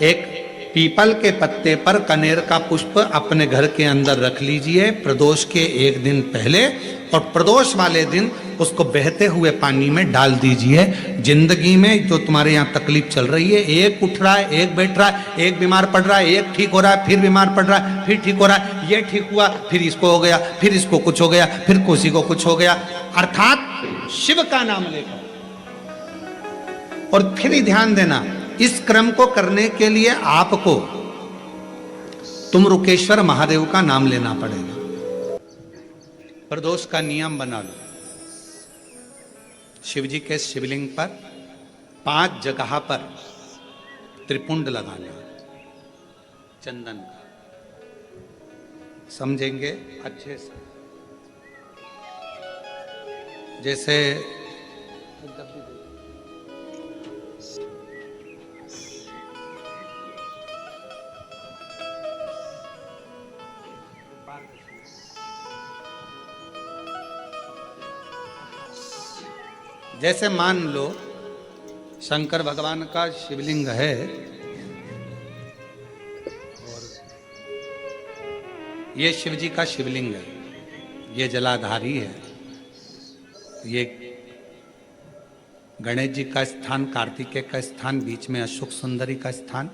एक पीपल के पत्ते पर कनेर का पुष्प अपने घर के अंदर रख लीजिए प्रदोष के एक दिन पहले, और प्रदोष वाले दिन उसको बहते हुए पानी में डाल दीजिए। जिंदगी में जो तुम्हारे यहाँ तकलीफ चल रही है, एक उठ रहा है, एक बैठ रहा है, एक बीमार पड़ रहा है, एक ठीक हो रहा है, फिर बीमार पड़ रहा है, फिर ठीक हो रहा है, ये ठीक हुआ, फिर इसको हो गया, फिर इसको कुछ हो गया, फिर किसी को कुछ हो गया, अर्थात शिव का नाम लेकर। और फिर ही ध्यान देना, इस क्रम को करने के लिए आपको तुमरुकेश्वर महादेव का नाम लेना पड़ेगा। प्रदोष का नियम बना लो, शिव जी के शिवलिंग पर 5 जगह पर त्रिपुंड लगाना चंदन का। समझेंगे अच्छे से, जैसे जैसे मान लो शंकर भगवान का शिवलिंग है और ये शिव जी का शिवलिंग है, ये जलाधारी है, ये गणेश जी का स्थान, कार्तिकेय का स्थान, बीच में अशोक सुंदरी का स्थान।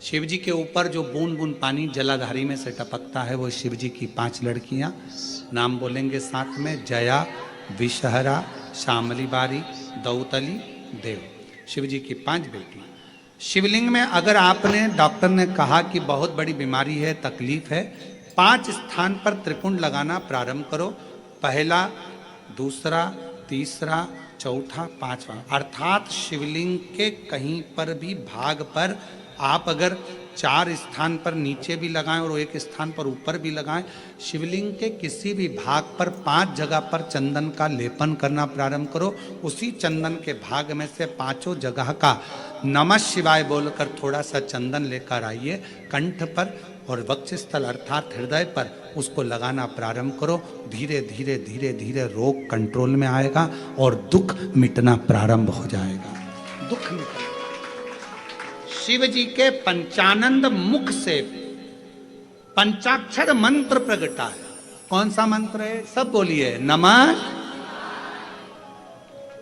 शिव जी के ऊपर जो बूंद बूंद पानी जलाधारी में से टपकता है वो शिव जी की 5 लड़कियां। नाम बोलेंगे साथ में, जया, विषहरा, श्यामली बारी, दौतली, देव। शिव जी की 5 बेटी। शिवलिंग में अगर आपने, डॉक्टर ने कहा कि बहुत बड़ी बीमारी है, तकलीफ है, 5 स्थान पर त्रिपुंड लगाना प्रारंभ करो। पहला, दूसरा, तीसरा, चौथा, 5वां। अर्थात शिवलिंग के कहीं पर भी भाग पर आप अगर 4 स्थान पर नीचे भी लगाएं और एक स्थान पर ऊपर भी लगाएं, शिवलिंग के किसी भी भाग पर 5 जगह पर चंदन का लेपन करना प्रारंभ करो। उसी चंदन के भाग में से 5 जगह का नमः शिवाय बोलकर थोड़ा सा चंदन लेकर आइए, कंठ पर और वक्षस्थल अर्थात हृदय पर उसको लगाना प्रारंभ करो। धीरे धीरे धीरे धीरे रोग कंट्रोल में आएगा और दुख मिटना प्रारंभ हो जाएगा। दुख मिटेगा। शिव जी के पंचानंद मुख से पंचाक्षर मंत्र प्रगटा है। कौन सा मंत्र है? सब बोलिए, नमः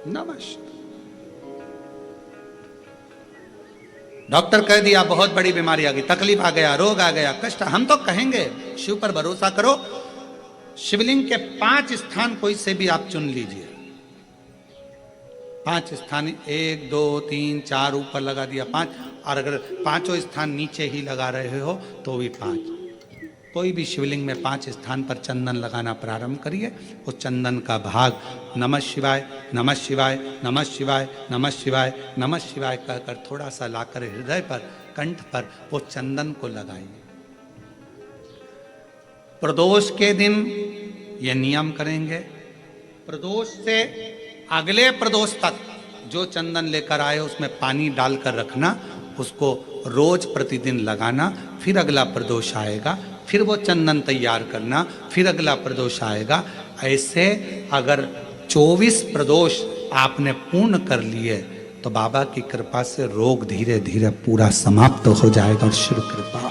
नमः। डॉक्टर कह दिया बहुत बड़ी बीमारी आ गई, तकलीफ आ गया, रोग आ गया, कष्ट, हम तो कहेंगे शिव पर भरोसा करो। शिवलिंग के 5 स्थान कोई से भी आप चुन लीजिए। 5 स्थान, 1 2 3 4 ऊपर लगा दिया 5, और अगर 5 स्थान नीचे ही लगा रहे हो तो भी 5। कोई भी शिवलिंग में 5 स्थान पर चंदन लगाना प्रारंभ करिए। उस चंदन का भाग नमः शिवाय, नमः शिवाय, नमः शिवाय, नमः शिवाय, नमः शिवाय कहकर थोड़ा सा लाकर हृदय पर, कंठ पर वो चंदन को लगाइए। प्रदोष के दिन ये नियम करेंगे। प्रदोष से अगले प्रदोष तक जो चंदन लेकर आए उसमें पानी डालकर रखना, उसको रोज प्रतिदिन लगाना। फिर अगला प्रदोष आएगा, फिर वो चंदन तैयार करना, फिर अगला प्रदोष आएगा। ऐसे अगर 24 प्रदोष आपने पूर्ण कर लिए तो बाबा की कृपा से रोग धीरे धीरे पूरा समाप्त हो जाएगा और शिव कृपा।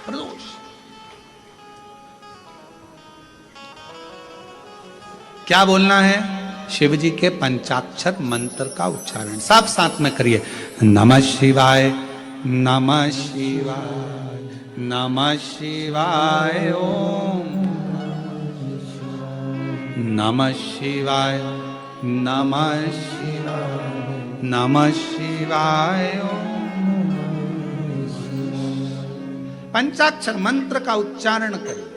प्रदोष क्या बोलना है? शिव जी के पंचाक्षर मंत्र का उच्चारण सब साथ में करिए। नमः शिवाय, नमः शिवाय, नमः शिवाय ओम, नमः शिवाय, नमः शिवाय, नमः शिवाय ओम। पंचाक्षर मंत्र का उच्चारण करिए।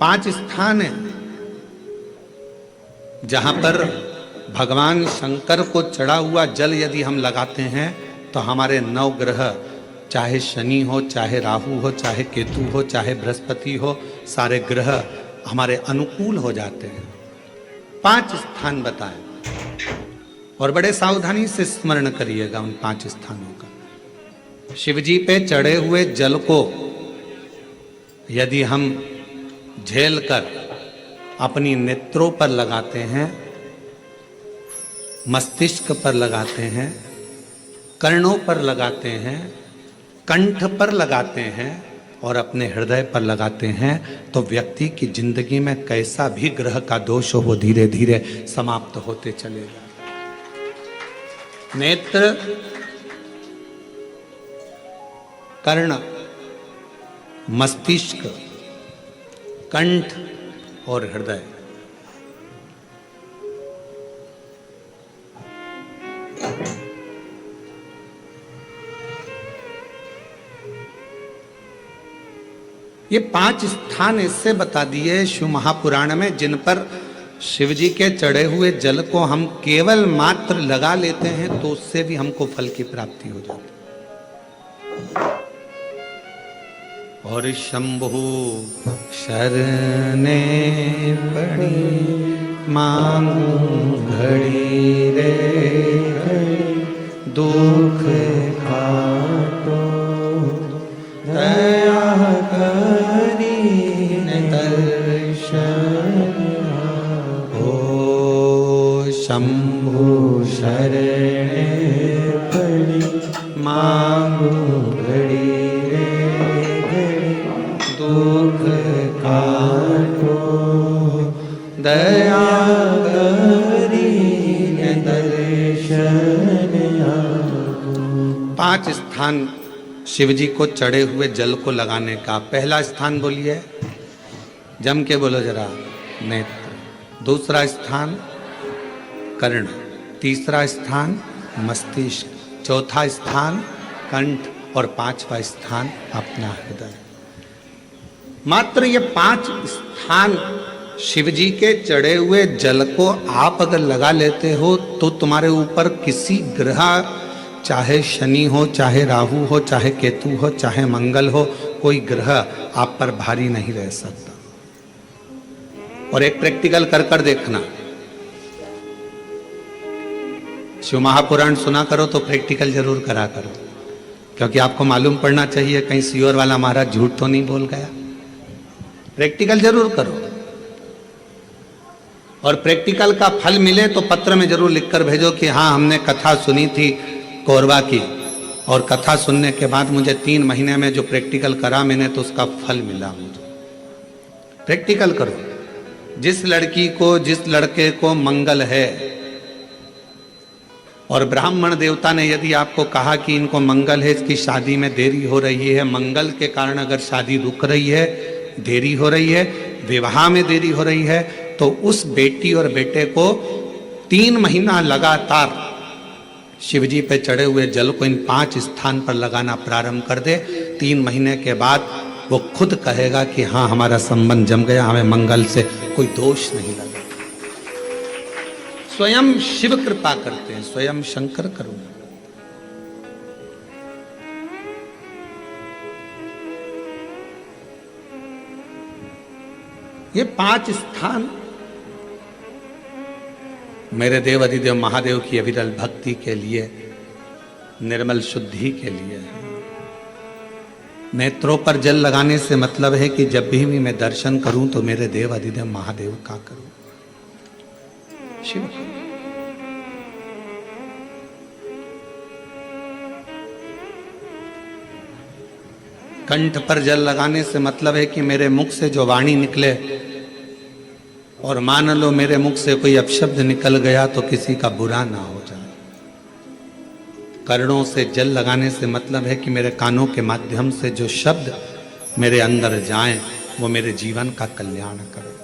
5 स्थान है जहां पर भगवान शंकर को चढ़ा हुआ जल यदि हम लगाते हैं तो हमारे 9 ग्रह, चाहे शनि हो, चाहे राहु हो, चाहे केतु हो, चाहे बृहस्पति हो, सारे ग्रह हमारे अनुकूल हो जाते हैं। 5 स्थान बताएं और बड़े सावधानी से स्मरण करिएगा उन 5 स्थानों का। शिवजी पे चढ़े हुए जल को यदि हम झेल कर अपनी नेत्रों पर लगाते हैं, मस्तिष्क पर लगाते हैं, कर्णों पर लगाते हैं, कंठ पर लगाते हैं और अपने हृदय पर लगाते हैं तो व्यक्ति की जिंदगी में कैसा भी ग्रह का दोष हो वो धीरे धीरे समाप्त होते चलेगा। नेत्र, कर्ण, मस्तिष्क, कंठ और हृदय, ये 5 स्थान इससे बता दिए शिव महापुराण में जिन पर शिव जी के चढ़े हुए जल को हम केवल मात्र लगा लेते हैं तो उससे भी हमको फल की प्राप्ति हो जाती। और शंभु शरणे पड़ी मांगू घड़ी रे दुख काटो दया करी दर्शन हो। शंभु शरणे पड़ी मांगू घड़ी दुख काटो दया करी दर्शन आगो। 5 स्थान शिव जी को चढ़े हुए जल को लगाने का। पहला स्थान बोलिए, जम के बोलो जरा, नेत्र। दूसरा स्थान कर्ण, तीसरा स्थान मस्तिष्क, चौथा स्थान कंठ और 5वां स्थान अपना हृदय। मात्र ये 5 स्थान शिव जी के चढ़े हुए जल को आप अगर लगा लेते हो तो तुम्हारे ऊपर किसी ग्रह, चाहे शनि हो, चाहे राहु हो, चाहे केतु हो, चाहे मंगल हो, कोई ग्रह आप पर भारी नहीं रह सकता। और एक प्रैक्टिकल कर कर देखना, शिव महापुराण सुना करो तो प्रैक्टिकल जरूर करा करो, क्योंकि आपको मालूम पड़ना चाहिए कहीं सीओर वाला महाराज झूठ तो नहीं बोल गया। प्रैक्टिकल जरूर करो और प्रैक्टिकल का फल मिले तो पत्र में जरूर लिखकर भेजो कि हाँ हमने कथा सुनी थी कोरबा की, और कथा सुनने के बाद मुझे 3 महीने में जो प्रैक्टिकल करा मैंने तो उसका फल मिला मुझे। प्रैक्टिकल करो। जिस लड़की को, जिस लड़के को मंगल है और ब्राह्मण देवता ने यदि आपको कहा कि इनको मंगल है, इसकी शादी में देरी हो रही है, मंगल के कारण अगर शादी रुक रही है, देरी हो रही है, विवाह में देरी हो रही है, तो उस बेटी और बेटे को 3 महीना लगातार शिवजी पे चढ़े हुए जल को इन 5 स्थान पर लगाना प्रारंभ कर दे। 3 महीने के बाद वो खुद कहेगा कि हाँ हमारा संबंध जम गया, हमें मंगल से कोई दोष नहीं लगा। स्वयं शिव कृपा करते हैं, स्वयं शंकर करुणा। ये 5 स्थान मेरे देव अधिदेव महादेव की अविरल भक्ति के लिए, निर्मल शुद्धि के लिए है। नेत्रों पर जल लगाने से मतलब है कि जब भी मैं दर्शन करूं तो मेरे देव अधिदेव महादेव का करूं, शिव का। कंठ पर जल लगाने से मतलब है कि मेरे मुख से जो वाणी निकले, और मान लो मेरे मुख से कोई अपशब्द निकल गया तो किसी का बुरा ना हो जाए। कर्णों से जल लगाने से मतलब है कि मेरे कानों के माध्यम से जो शब्द मेरे अंदर जाएं वो मेरे जीवन का कल्याण करें।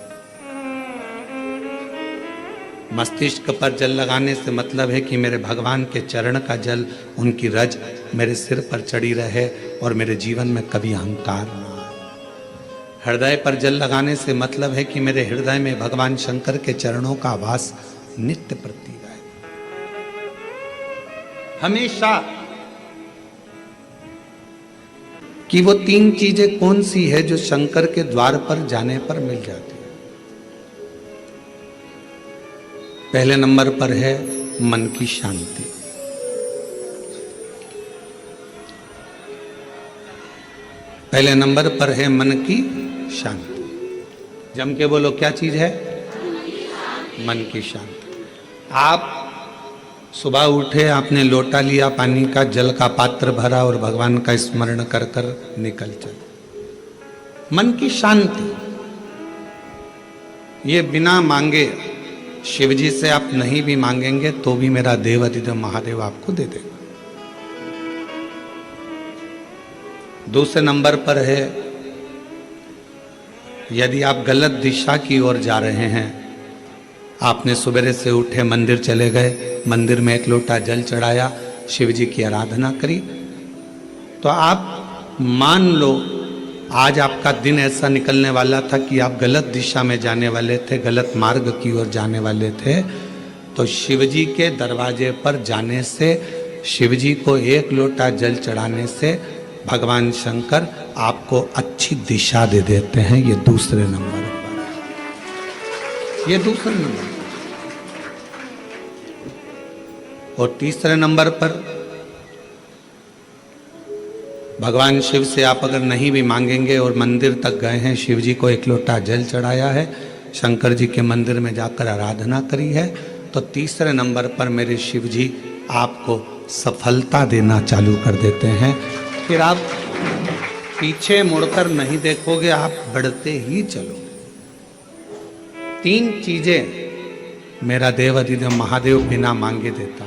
मस्तिष्क पर जल लगाने से मतलब है कि मेरे भगवान के चरण का जल, उनकी रज मेरे सिर पर चढ़ी रहे और मेरे जीवन में कभी अहंकार ना आए। हृदय पर जल लगाने से मतलब है कि मेरे हृदय में भगवान शंकर के चरणों का वास नित्य प्रति रहे। हमेशा कि वो 3 चीजें कौन सी है जो शंकर के द्वार पर जाने पर मिल जाती है। पहले नंबर पर है मन की शांति। पहले नंबर पर है मन की शांति। जम के बोलो, क्या चीज है? मन की शांति। आप सुबह उठे, आपने लोटा लिया पानी का, जल का पात्र भरा और भगवान का स्मरण कर कर निकल चले। मन की शांति, ये बिना मांगे, शिव जी से आप नहीं भी मांगेंगे तो भी मेरा देवाधिदेव महादेव आपको दे देगा। दूसरे नंबर पर है, यदि आप गलत दिशा की ओर जा रहे हैं, आपने सवेरे से उठे मंदिर चले गए, मंदिर में एक लोटा जल चढ़ाया, शिव जी की आराधना करी, तो आप मान लो आज आपका दिन ऐसा निकलने वाला था कि आप गलत दिशा में जाने वाले थे, गलत मार्ग की ओर जाने वाले थे, तो शिव जी के दरवाजे पर जाने से, शिव जी को एक लोटा जल चढ़ाने से भगवान शंकर आपको अच्छी दिशा दे देते हैं। ये दूसरे नंबर पर, ये दूसरे नंबर। और तीसरे नंबर पर भगवान शिव से आप अगर नहीं भी मांगेंगे और मंदिर तक गए हैं, शिव जी को एक लोटा जल चढ़ाया है, शंकर जी के मंदिर में जाकर आराधना करी है, तो तीसरे नंबर पर मेरे शिव जी आपको सफलता देना चालू कर देते हैं। फिर आप पीछे मुड़कर नहीं देखोगे, आप बढ़ते ही चलो। तीन चीजें मेरा देवाधिदेव महादेव बिना मांगे देता,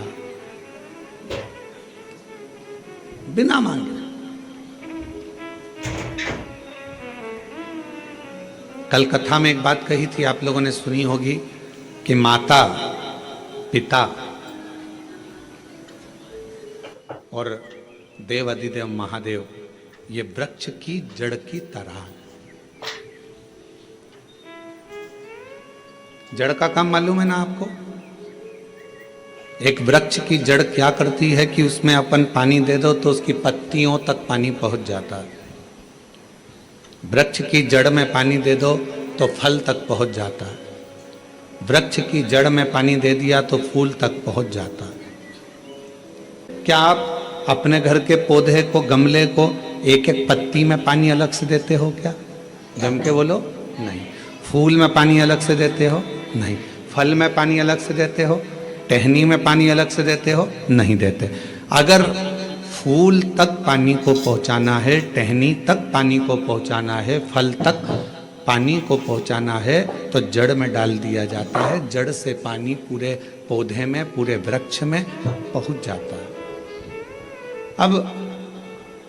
बिना मांगे। कल कथा में एक बात कही थी, आप लोगों ने सुनी होगी कि माता, पिता और देवाधिदेव महादेव ये वृक्ष की जड़ की तरह। जड़ का काम मालूम है ना आपको? एक वृक्ष की जड़ क्या करती है कि उसमें अपन पानी दे दो तो उसकी पत्तियों तक पानी पहुंच जाता है। वृक्ष की जड़ में पानी दे दो तो फल तक पहुंच जाता है। वृक्ष की जड़ में पानी दे दिया तो फूल तक पहुंच जाता है। क्या आप अपने घर के पौधे को, गमले को एक एक पत्ती में पानी अलग से देते हो क्या? जम के बोलो, नहीं। फूल में पानी अलग से देते हो? नहीं। फल में पानी अलग से देते हो? टहनी में पानी अलग से देते हो? नहीं देते। अगर फूल तक पानी को पहुंचाना है, टहनी तक पानी को पहुंचाना है, फल तक पानी को पहुंचाना है, तो जड़ में डाल दिया जाता है। जड़ से पानी पूरे पौधे में, पूरे वृक्ष में पहुंच जाता है। अब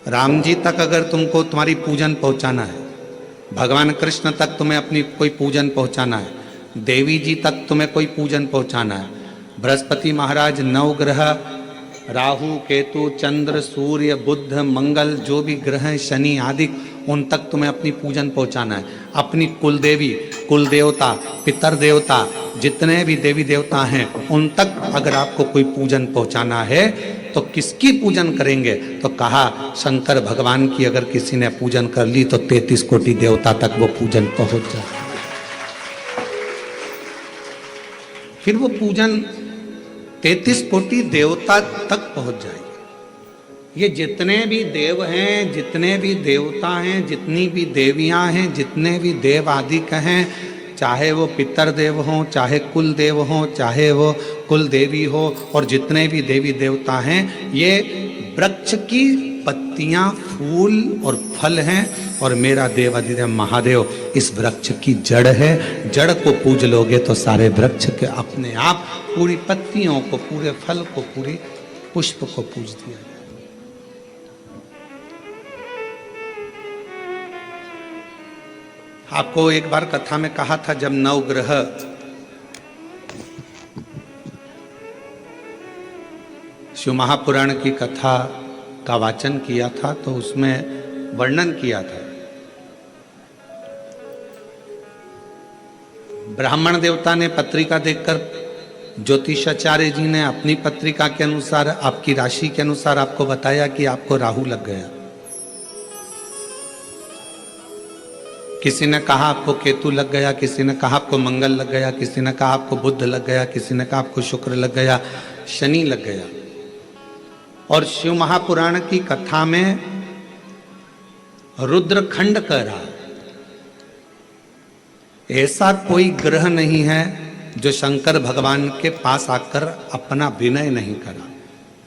राम जी तक अगर तुमको तुम्हारी पूजन पहुंचाना है, भगवान कृष्ण तक तुम्हें अपनी कोई पूजन पहुंचाना है, देवी जी तक तुम्हें कोई पूजन पहुंचाना है, बृहस्पति महाराज, नवग्रह, राहु, केतु, चंद्र, सूर्य, बुध, मंगल, जो भी ग्रह हैं, शनि आदि, उन तक तुम्हें अपनी पूजन पहुंचाना है। अपनी कुल देवी, कुल देवता, पितर देवता, जितने भी देवी देवता हैं, उन तक अगर आपको कोई पूजन पहुंचाना है तो किसकी पूजन करेंगे? तो कहा शंकर भगवान की अगर किसी ने पूजन कर ली तो 33 कोटि देवता तक वो पूजन पहुंच जाए। फिर वो पूजन 33 कोटि देवता तक पहुंच जाएगी। ये जितने भी देव हैं, जितने भी देवता हैं, जितनी भी देवियां हैं, जितने भी देव आदि कहें, चाहे वो पितर देव हों, चाहे कुल देव हों, चाहे वो कुल देवी हो, और जितने भी देवी देवता हैं, ये वृक्ष की पत्तियां, फूल और फल हैं, और मेरा देवाधिदेव महादेव इस वृक्ष की जड़ है। जड़ को पूज लोगे तो सारे वृक्ष के अपने आप पूरी पत्तियों को, पूरे फल को, पूरी पुष्प को पूज दिया जाए। आपको एक बार कथा में कहा था, जब नवग्रह शिव महापुराण की कथा का वाचन किया था तो उसमें वर्णन किया था, ब्राह्मण देवता ने पत्रिका देखकर ज्योतिषाचार्य जी ने अपनी पत्रिका के अनुसार, आपकी राशि के अनुसार आपको बताया कि आपको राहु लग गया। किसी ने कहा आपको केतु लग गया, किसी ने कहा आपको मंगल लग गया, किसी ने कहा आपको बुध लग गया, किसी ने कहा आपको शुक्र लग गया, शनि लग गया। और शिव महापुराण की कथा में रुद्रखंड कह रहा, ऐसा कोई ग्रह नहीं है जो शंकर भगवान के पास आकर अपना विनय नहीं करा।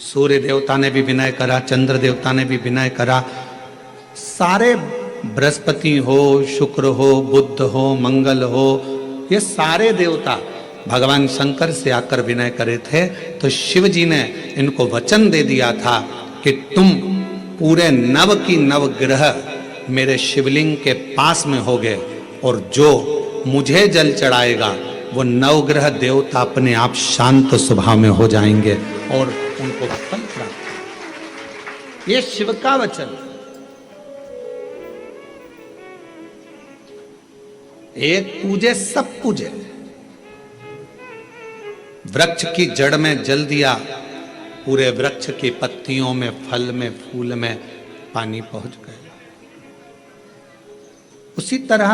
सूर्य देवता ने भी विनय करा, चंद्र देवता ने भी विनय करा, सारे बृहस्पति हो, शुक्र हो, बुध हो, मंगल हो, ये सारे देवता भगवान शंकर से आकर विनय करे थे। तो शिव जी ने इनको वचन दे दिया था कि तुम पूरे नव की नवग्रह मेरे शिवलिंग के पास में होगे, और जो मुझे जल चढ़ाएगा वो नवग्रह देवता अपने आप शांत स्वभाव में हो जाएंगे और उनको फल प्राप्त। ये शिव का वचन। एक पूजे सब पूजे। वृक्ष की जड़ में जल दिया, पूरे वृक्ष की पत्तियों में, फल में, फूल में पानी पहुंच गया। उसी तरह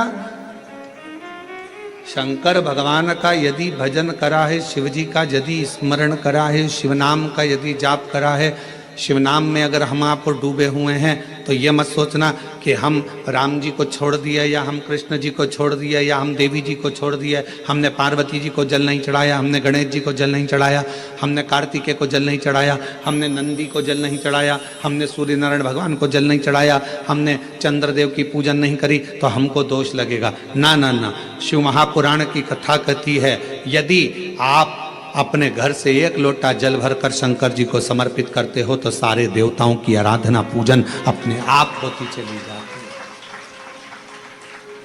शंकर भगवान का यदि भजन करा है, शिव जी का यदि स्मरण करा है, शिव नाम का यदि जाप करा है, शिव नाम में अगर हम आप डूबे हुए हैं, तो ये मत सोचना कि हम राम जी को छोड़ दिया, या हम कृष्ण जी को छोड़ दिया, या हम देवी जी को छोड़ दिया, हमने पार्वती जी को जल नहीं चढ़ाया, हमने गणेश जी को जल नहीं चढ़ाया, हमने कार्तिकेय को जल नहीं चढ़ाया, हमने नंदी को जल नहीं चढ़ाया, हमने सूर्य नारायण भगवान को जल नहीं चढ़ाया, हमने चंद्रदेव की पूजन नहीं करी, तो हमको दोष लगेगा। ना ना ना, शिव महापुराण की कथा कहती है, यदि आप अपने घर से एक लोटा जल भरकर शंकर जी को समर्पित करते हो तो सारे देवताओं की आराधना पूजन अपने आप होती चली जाती है,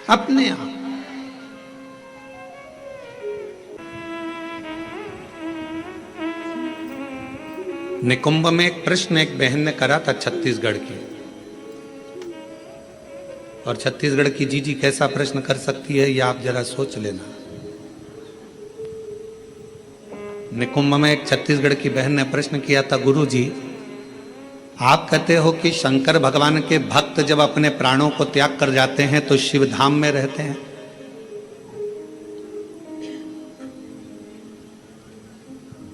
अपने आप। निकुंभ में एक प्रश्न एक बहन ने करा था छत्तीसगढ़ की, और छत्तीसगढ़ की जीजी कैसा प्रश्न कर सकती है ये आप जरा सोच लेना। निकुंभ में एक छत्तीसगढ़ की बहन ने प्रश्न किया था, गुरु जी आप कहते हो कि शंकर भगवान के भक्त जब अपने प्राणों को त्याग कर जाते हैं तो शिव धाम में रहते हैं,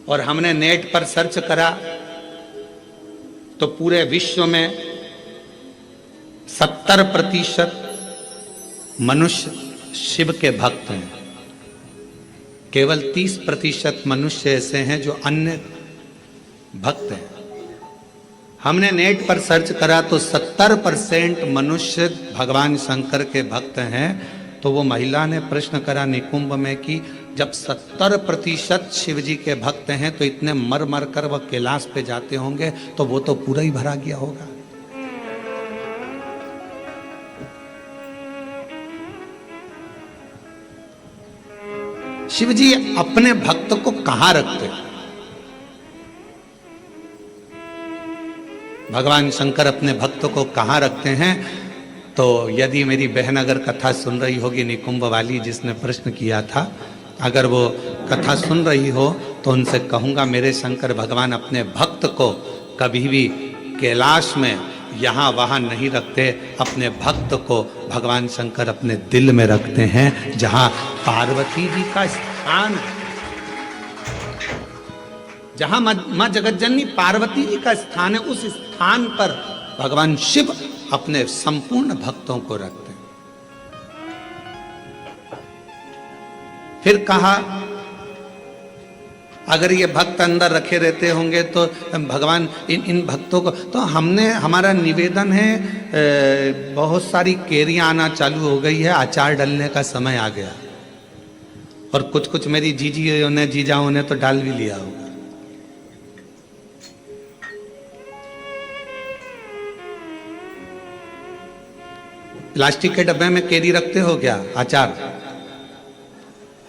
और हमने नेट पर सर्च करा तो पूरे विश्व में 70% मनुष्य शिव के भक्त हैं, केवल 30% मनुष्य ऐसे हैं जो अन्य भक्त हैं। हमने नेट पर सर्च करा तो 70% मनुष्य भगवान शंकर के भक्त हैं। तो वो महिला ने प्रश्न करा निकुंभ में कि जब 70% शिव जी के भक्त हैं तो इतने मर मर कर वह कैलाश पे जाते होंगे, तो वो तो पूरा ही भरा गया होगा। शिव जी अपने भक्त को कहां रखते? भगवान शंकर अपने भक्त को कहां रखते हैं? तो यदि मेरी बहन अगर कथा सुन रही होगी निकुंभ वाली जिसने प्रश्न किया था, अगर वो कथा सुन रही हो तो उनसे कहूंगा मेरे शंकर भगवान अपने भक्त को कभी भी कैलाश में यहाँ वहाँ नहीं रखते, अपने भक्त को भगवान शंकर अपने दिल में रखते हैं, जहाँ पार्वती जी का स्थान है, जहाँ माँ जगतजननी पार्वती जी का स्थान है, उस स्थान पर भगवान शिव अपने संपूर्ण भक्तों को रखते हैं। फिर कहा अगर ये भक्त अंदर रखे रहते होंगे तो भगवान इन भक्तों को, तो हमारा निवेदन है, बहुत सारी केरियां आना चालू हो गई है, अचार डालने का समय आ गया, और कुछ कुछ मेरी जीजियों ने जीजाओं ने तो डाल भी लिया होगा। प्लास्टिक के डब्बे में केरी रखते हो क्या?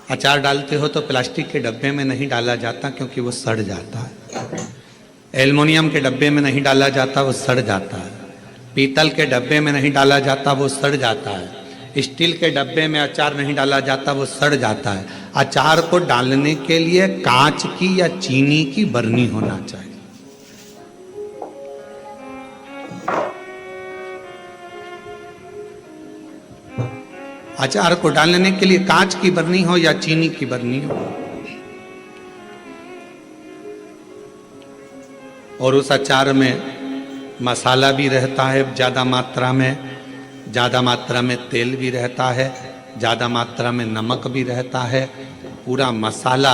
अचार डालते हो तो प्लास्टिक के डब्बे में नहीं डाला जाता क्योंकि वो सड़ जाता है। एल्युमिनियम के डब्बे में नहीं डाला जाता, वो सड़ जाता है। पीतल के डब्बे में नहीं डाला जाता, वो सड़ जाता है। स्टील के डब्बे में अचार नहीं डाला जाता, वो सड़ जाता है। अचार को डालने के लिए कांच की या चीनी की बरनी होना चाहिए। अचार को डालने के लिए कांच की बरनी हो या चीनी की बरनी हो, और उस अचार में मसाला भी रहता है ज़्यादा मात्रा में तेल भी रहता है, ज़्यादा मात्रा में नमक भी रहता है, पूरा मसाला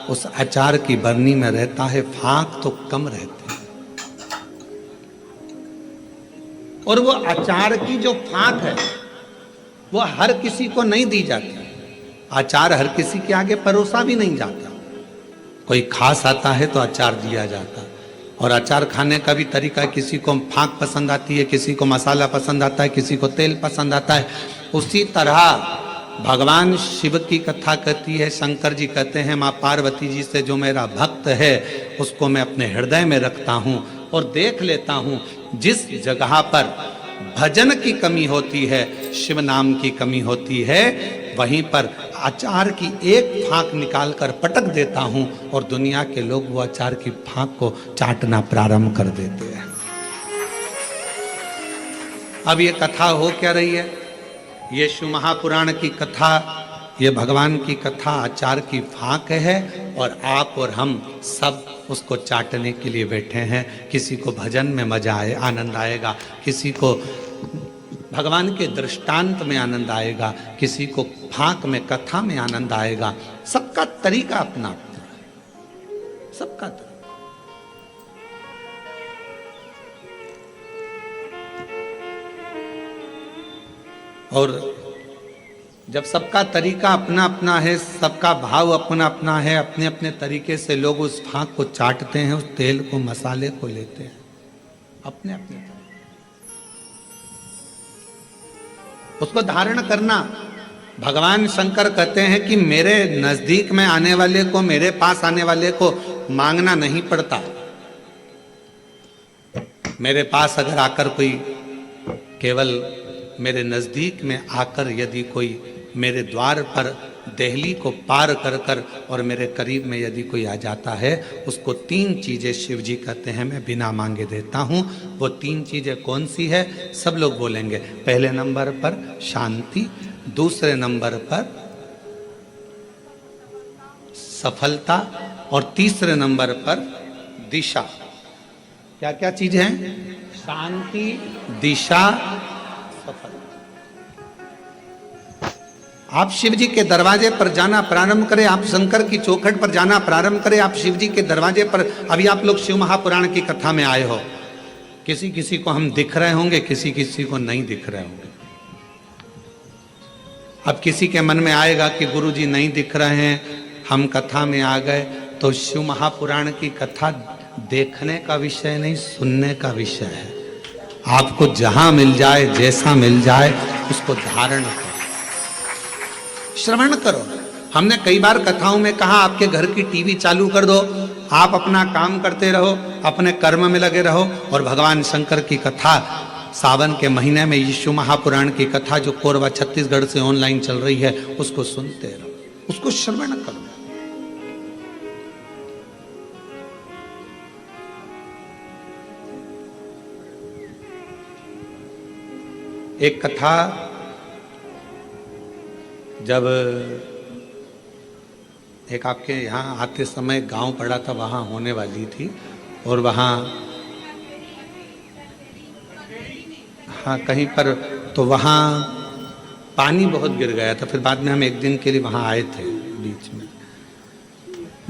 उस अचार की बरनी में रहता है, फाक तो कम रहते हैं। और वो अचार की जो फाक है वो हर किसी को नहीं दी जाती। अचार हर किसी के आगे परोसा भी नहीं जाता। कोई खास आता है तो अचार दिया जाता। और अचार खाने का भी तरीका, किसी को फाक पसंद आती है, किसी को मसाला पसंद आता है, किसी को तेल पसंद आता है। उसी तरह भगवान शिव की कथा कहती है, शंकर जी कहते हैं माँ पार्वती जी से जो मेरा भक्त है उसको मैं अपने हृदय में रखता हूँ और देख लेता हूँ जिस जगह पर भजन की कमी होती है, शिव नाम की कमी होती है, वहीं पर अचार की एक फाक निकाल कर पटक देता हूँ और दुनिया के लोग वो अचार की फाक को चाटना प्रारंभ कर देते हैं। अब ये कथा हो क्या रही है? ये शिव महापुराण की कथा, ये भगवान की कथा अचार की फाक है और आप और हम सब उसको चाटने के लिए बैठे हैं। किसी को भजन में मजा आए, आनंद आएगा, किसी को भगवान के दृष्टांत में आनंद आएगा, किसी को फाक में, कथा में आनंद आएगा। सबका तरीका अपना अपना है, सबका तरीका। और जब सबका तरीका अपना अपना है, सबका भाव अपना अपना है, अपने अपने तरीके से लोग उस फाक को चाटते हैं, उस तेल को, मसाले को लेते हैं अपने अपने तरीके। उसको धारण करना, भगवान शंकर कहते हैं कि मेरे नजदीक में आने वाले को, मेरे पास आने वाले को मांगना नहीं पड़ता। मेरे पास अगर आकर कोई, केवल मेरे नजदीक में आकर यदि कोई मेरे द्वार पर देहली को पार कर कर और मेरे करीब में यदि कोई आ जाता है, उसको 3 चीजें शिव जी कहते हैं मैं बिना मांगे देता हूं। वो 3 चीजें कौन सी है? सब लोग बोलेंगे। पहले नंबर पर शांति, दूसरे नंबर पर सफलता और तीसरे नंबर पर दिशा। क्या क्या चीजें हैं? शांति, दिशा, सफलता। आप शिव जी के दरवाजे पर जाना प्रारंभ करें, आप शंकर की चौखट पर जाना प्रारंभ करें, आप शिव जी के दरवाजे पर। अभी आप लोग शिव महापुराण की कथा में आए हो, किसी किसी को हम दिख रहे होंगे, किसी किसी को नहीं दिख रहे होंगे। अब किसी के मन में आएगा कि गुरुजी नहीं दिख रहे हैं, हम कथा में आ गए। तो शिव महापुराण की कथा देखने का विषय नहीं, सुनने का विषय है। आपको जहां मिल जाए, जैसा मिल जाए, उसको धारण करो, श्रवण करो। हमने कई बार कथाओं में कहा आपके घर की टीवी चालू कर दो, आप अपना काम करते रहो, अपने कर्म में लगे रहो और भगवान शंकर की कथा सावन के महीने में यीशु महापुराण की कथा जो कोरबा छत्तीसगढ़ से ऑनलाइन चल रही है उसको सुनते रहो, उसको श्रवण करो। एक कथा जब एक आपके यहाँ आते समय गांव पड़ा था, वहाँ होने वाली थी और वहाँ हाँ कहीं पर, तो वहाँ पानी बहुत गिर गया था। फिर बाद में हम एक दिन के लिए वहाँ आए थे बीच में।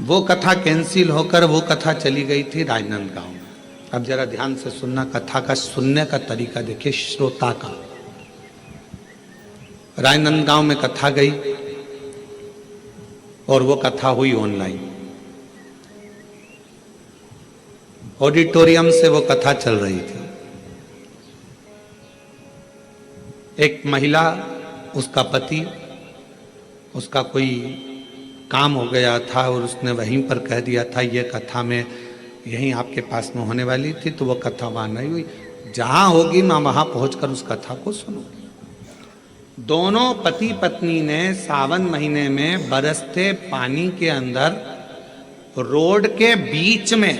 वो कथा कैंसिल होकर वो कथा चली गई थी राजनांदगांव में। अब जरा ध्यान से सुनना, कथा का सुनने का तरीका देखिए श्रोता का। राजनांदगांव में कथा गई और वो कथा हुई ऑनलाइन, ऑडिटोरियम से वो कथा चल रही थी। एक महिला, उसका पति, उसका कोई काम हो गया था और उसने वहीं पर कह दिया था ये कथा में यहीं आपके पास में होने वाली थी, तो वो कथा वहां नहीं हुई। जहां होगी मैं वहां पहुंचकर उस कथा को सुनूंगी। दोनों पति पत्नी ने सावन महीने में बरसते पानी के अंदर रोड के बीच में,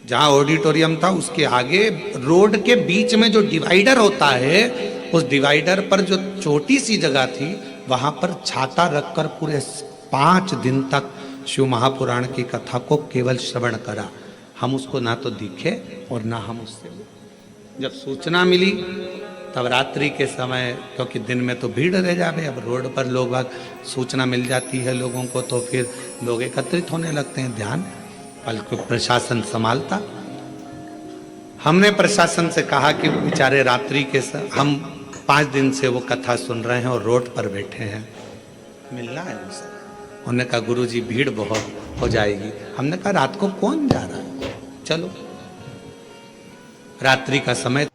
जहां ऑडिटोरियम था उसके आगे रोड के बीच में जो डिवाइडर होता है, उस डिवाइडर पर जो छोटी सी जगह थी वहां पर छाता रखकर पूरे 5 दिन तक शिव महापुराण की कथा को केवल श्रवण करा। हम उसको ना तो दिखे और ना हम उससे। जब सूचना मिली तब रात्रि के समय, क्योंकि दिन में तो भीड़ रह जावे, अब रोड पर लोग सूचना मिल जाती है लोगों को तो फिर लोग एकत्रित होने लगते हैं, ध्यान बल्कि प्रशासन संभालता। हमने प्रशासन से कहा कि बेचारे रात्रि के हम 5 दिन से वो कथा सुन रहे हैं और रोड पर बैठे हैं, मिलना है उनसे। उन्होंने कहा गुरुजी भीड़ बहुत हो जाएगी। हमने कहा रात को कौन जा रहा है, चलो। रात्रि का समय